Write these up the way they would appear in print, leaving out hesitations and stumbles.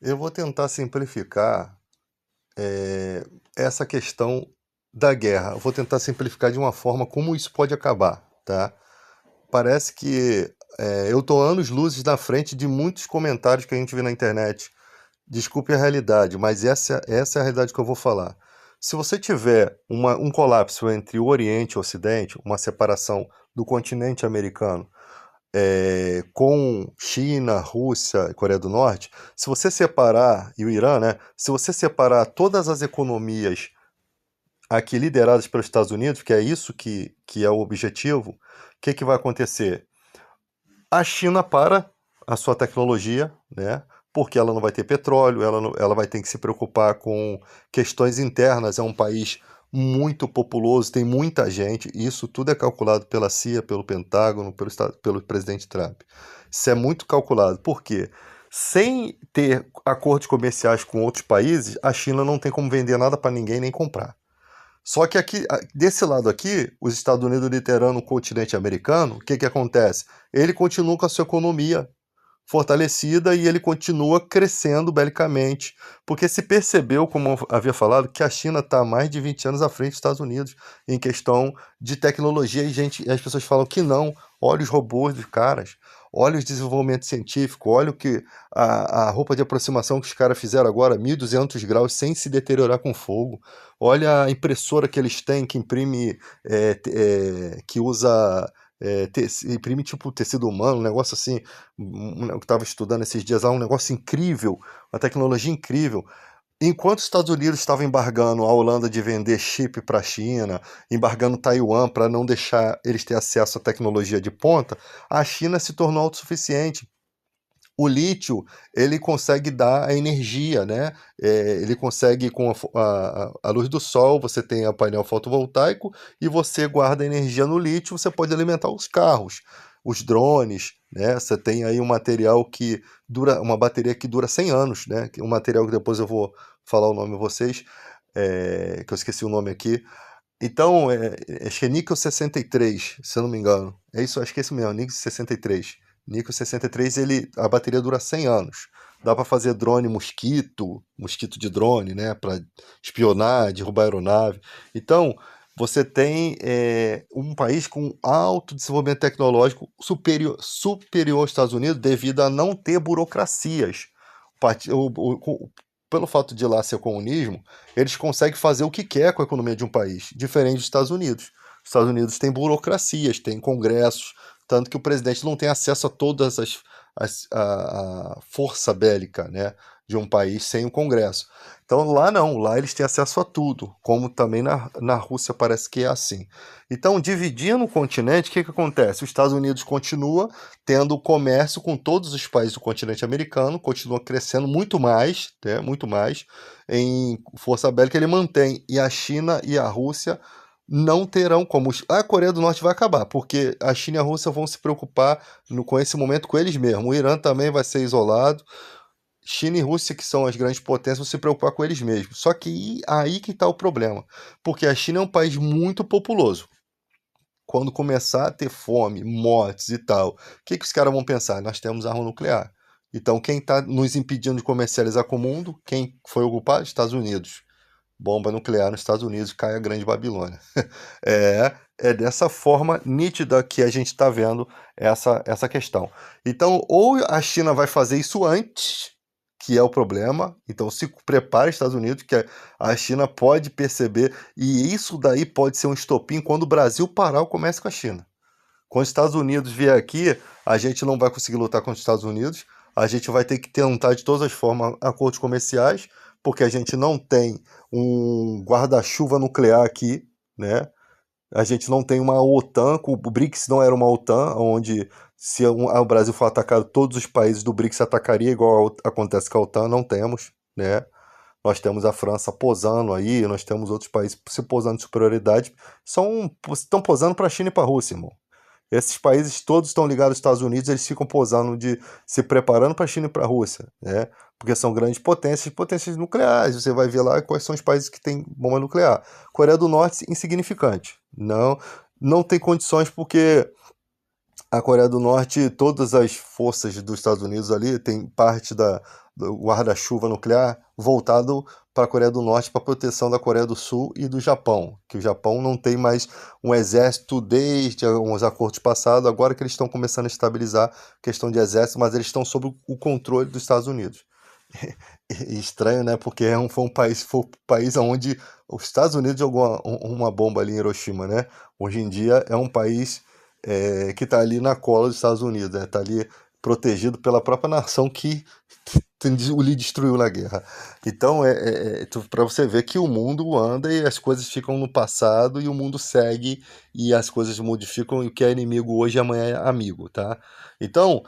Eu vou tentar simplificar eh, essa questão da guerra. Eu vou tentar simplificar de uma forma como isso pode acabar, tá? Parece que eu tô anos-luzes na frente de muitos comentários que a gente vê na internet. Desculpe a realidade, mas essa é a realidade que eu vou falar. Se você tiver um colapso entre o Oriente e o Ocidente, uma separação do continente americano com China, Rússia e Coreia do Norte, se você separar, e o Irã, né? Se você separar todas as economias aqui lideradas pelos Estados Unidos, que é isso que é o objetivo, o que vai acontecer? A China para a sua tecnologia, né? Porque ela não vai ter petróleo, ela vai ter que se preocupar com questões internas. É um país muito populoso, tem muita gente, e isso tudo é calculado pela CIA, pelo Pentágono, pelo presidente Trump. Isso é muito calculado. Por quê? Sem ter acordos comerciais com outros países, a China não tem como vender nada para ninguém nem comprar. Só que aqui, desse lado aqui, os Estados Unidos liderando o continente americano, o que que acontece? Ele continua com a sua economia fortalecida e ele continua crescendo belicamente, porque se percebeu, como eu havia falado, que a China está há mais de 20 anos à frente dos Estados Unidos em questão de tecnologia e as pessoas falam que não. Olha os robôs dos caras, olha os desenvolvimentos científicos, olha o que a roupa de aproximação que os caras fizeram agora, 1.200 graus sem se deteriorar com fogo. Olha a impressora que eles têm que imprime, que usa imprime tipo tecido humano, um negócio assim, eu estava estudando esses dias lá, um negócio incrível, uma tecnologia incrível. Enquanto os Estados Unidos estavam embargando a Holanda de vender chip para a China, embargando Taiwan para não deixar eles ter acesso à tecnologia de ponta, a China se tornou autossuficiente. O lítio, ele consegue dar a energia, né? Ele consegue, com a luz do sol, você tem o painel fotovoltaico e você guarda energia no lítio, você pode alimentar os carros, os drones, né? Você tem aí um material que dura, uma bateria que dura 100 anos, né? Um material que depois eu vou falar o nome a vocês, que eu esqueci o nome aqui. Então, acho que é níquel 63, se eu não me engano. É isso, acho que é isso mesmo, níquel 63. Níquel 63, a bateria dura 100 anos. Dá para fazer drone mosquito de drone, né? Para espionar, derrubar aeronave. Então, você tem um país com alto desenvolvimento tecnológico superior aos Estados Unidos devido a não ter burocracias. Pelo fato de lá ser comunismo, eles conseguem fazer o que quer com a economia de um país, diferente dos Estados Unidos. Os Estados Unidos têm burocracias, têm congressos, tanto que o presidente não tem acesso a todas a força bélica, né, de um país sem o Congresso. Então lá não, lá eles têm acesso a tudo, como também na Rússia parece que é assim. Então, dividindo o continente, o que acontece? Os Estados Unidos continua tendo comércio com todos os países do continente americano, continua crescendo muito mais, né, muito mais, em força bélica ele mantém, e a China e a Rússia não terão como. A Coreia do Norte vai acabar, porque a China e a Rússia vão se preocupar com esse momento com eles mesmos. O Irã também vai ser isolado. China e Rússia, que são as grandes potências, vão se preocupar com eles mesmos. Só que aí que está o problema, porque a China é um país muito populoso. Quando começar a ter fome, mortes e tal, o que, que os caras vão pensar? Nós temos arma nuclear. Então, quem está nos impedindo de comercializar com o mundo? Quem foi o culpado? Estados Unidos. Bomba nuclear nos Estados Unidos, cai a Grande Babilônia. É dessa forma nítida que a gente está vendo essa questão. Então, ou a China vai fazer isso antes, que é o problema. Então, se prepare, Estados Unidos, que a China pode perceber, e isso daí pode ser um estopim quando o Brasil parar o comércio com a China. Quando os Estados Unidos vier aqui, a gente não vai conseguir lutar contra os Estados Unidos. A gente vai ter que tentar de todas as formas acordos comerciais, porque a gente não tem um guarda-chuva nuclear aqui, né? A gente não tem uma OTAN, o BRICS não era uma OTAN, onde se o Brasil for atacado, todos os países do BRICS atacariam, igual acontece com a OTAN, não temos, né? Nós temos a França posando aí, nós temos outros países se posando de superioridade, estão posando para a China e para a Rússia, irmão. Esses países todos estão ligados aos Estados Unidos, eles ficam posando se preparando para a China e para a Rússia, né? Porque são grandes potências nucleares. Você vai ver lá quais são os países que têm bomba nuclear. Coreia do Norte, insignificante. Não tem condições porque A Coreia do Norte, todas as forças dos Estados Unidos ali, tem parte do guarda-chuva nuclear voltado para a Coreia do Norte para proteção da Coreia do Sul e do Japão, que o Japão não tem mais um exército desde uns acordos passados, agora que eles estão começando a estabilizar a questão de exército, mas eles estão sob o controle dos Estados Unidos. E estranho, né? Porque foi um país onde os Estados Unidos jogou uma bomba ali em Hiroshima, né? Hoje em dia é um país que está ali na cola dos Estados Unidos, né? Está ali protegido pela própria nação que lhe destruiu na guerra. Então, para você ver que o mundo anda e as coisas ficam no passado e o mundo segue e as coisas modificam e o que é inimigo hoje, amanhã é amigo, tá? Então,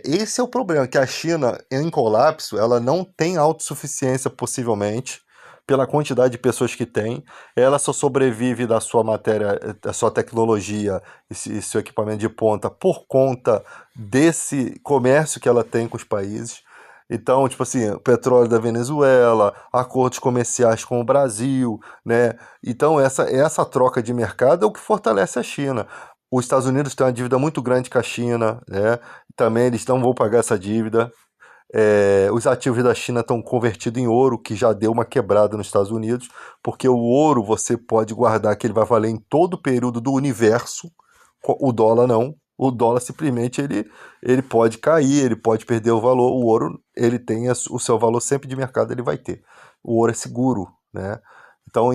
esse é o problema, que a China, em colapso, ela não tem autossuficiência, possivelmente, pela quantidade de pessoas que tem. Ela só sobrevive da sua matéria, da sua tecnologia e seu equipamento de ponta por conta desse comércio que ela tem com os países. Então, tipo assim, o petróleo da Venezuela, acordos comerciais com o Brasil, né? Então, essa troca de mercado é o que fortalece a China. Os Estados Unidos têm uma dívida muito grande com a China, né? Também eles não vão pagar essa dívida. Os ativos da China estão convertidos em ouro, que já deu uma quebrada nos Estados Unidos, porque o ouro você pode guardar que ele vai valer em todo o período do universo, o dólar não. O dólar simplesmente ele pode cair, ele pode perder o valor. O ouro ele tem o seu valor sempre de mercado, ele vai ter. O ouro é seguro, né? Então,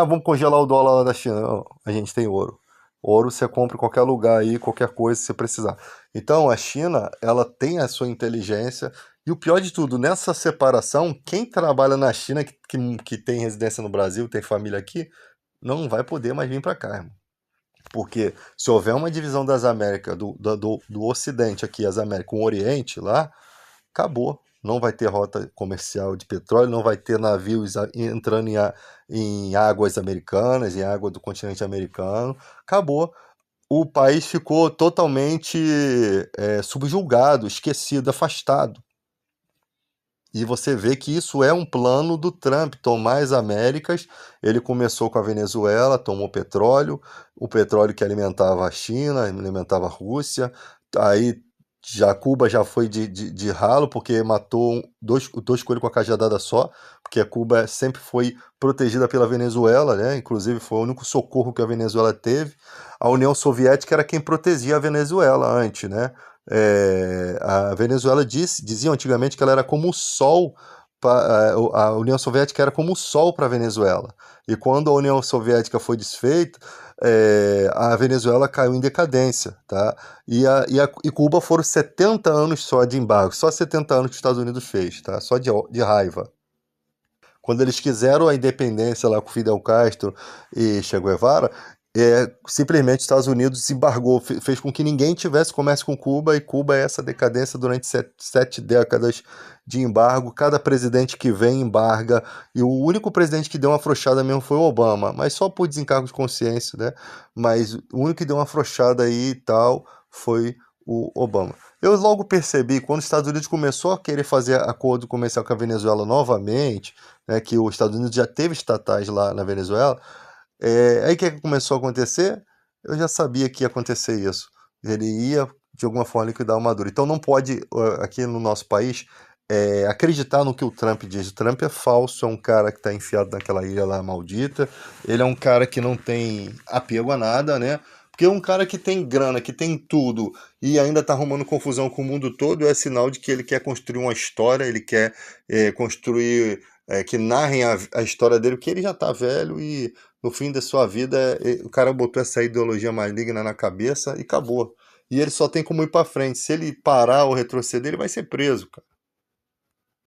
vamos congelar o dólar lá da China. Não, a gente tem ouro. Ouro você compra em qualquer lugar aí, qualquer coisa que você precisar. Então, a China, ela tem a sua inteligência. E o pior de tudo, nessa separação, quem trabalha na China, que tem residência no Brasil, tem família aqui, não vai poder mais vir para cá, irmão. Porque se houver uma divisão das Américas, do Ocidente aqui, as Américas, com o Oriente lá, acabou. Não vai ter rota comercial de petróleo, não vai ter navios entrando em águas americanas, em água do continente americano. Acabou. O país ficou totalmente subjugado, esquecido, afastado. E você vê que isso é um plano do Trump, tomar as Américas. Ele começou com a Venezuela, tomou petróleo, o petróleo que alimentava a China, alimentava a Rússia. Aí Cuba já foi de ralo, porque matou dois coelhos com a cajadada só, porque a Cuba sempre foi protegida pela Venezuela, né? Inclusive foi o único socorro que a Venezuela teve. A União Soviética era quem protegia a Venezuela antes, né? A Venezuela dizia antigamente que ela era como o sol, a União Soviética era como o sol para a Venezuela. E quando a União Soviética foi desfeita, a Venezuela caiu em decadência, tá? E Cuba foram 70 anos só de embargo, só 70 anos que os Estados Unidos fez, tá? Só de raiva. Quando eles quiseram a independência lá com Fidel Castro e Che Guevara, simplesmente os Estados Unidos desembargou, fez com que ninguém tivesse comércio com Cuba, e Cuba é essa decadência durante 7 décadas de embargo. Cada presidente que vem embarga, e o único presidente que deu uma afrouxada mesmo foi o Obama, mas só por desencargo de consciência, né? Mas o único que deu uma afrouxada aí e tal foi o Obama. Eu logo percebi, quando os Estados Unidos começou a querer fazer acordo comercial com a Venezuela novamente, né, que os Estados Unidos já teve estatais lá na Venezuela, aí o que começou a acontecer? Eu já sabia que ia acontecer isso. Ele ia, de alguma forma, liquidar o Maduro. Então não pode, aqui no nosso país, acreditar no que o Trump diz. O Trump é falso, é um cara que está enfiado naquela ilha lá maldita. Ele é um cara que não tem apego a nada, né? Porque um cara que tem grana, que tem tudo e ainda está arrumando confusão com o mundo todo, é sinal de que ele quer construir uma história, ele quer construir, que narrem a história dele, porque ele já está velho e no fim da sua vida o cara botou essa ideologia maligna na cabeça e acabou. E ele só tem como ir para frente. Se ele parar ou retroceder, ele vai ser preso, cara.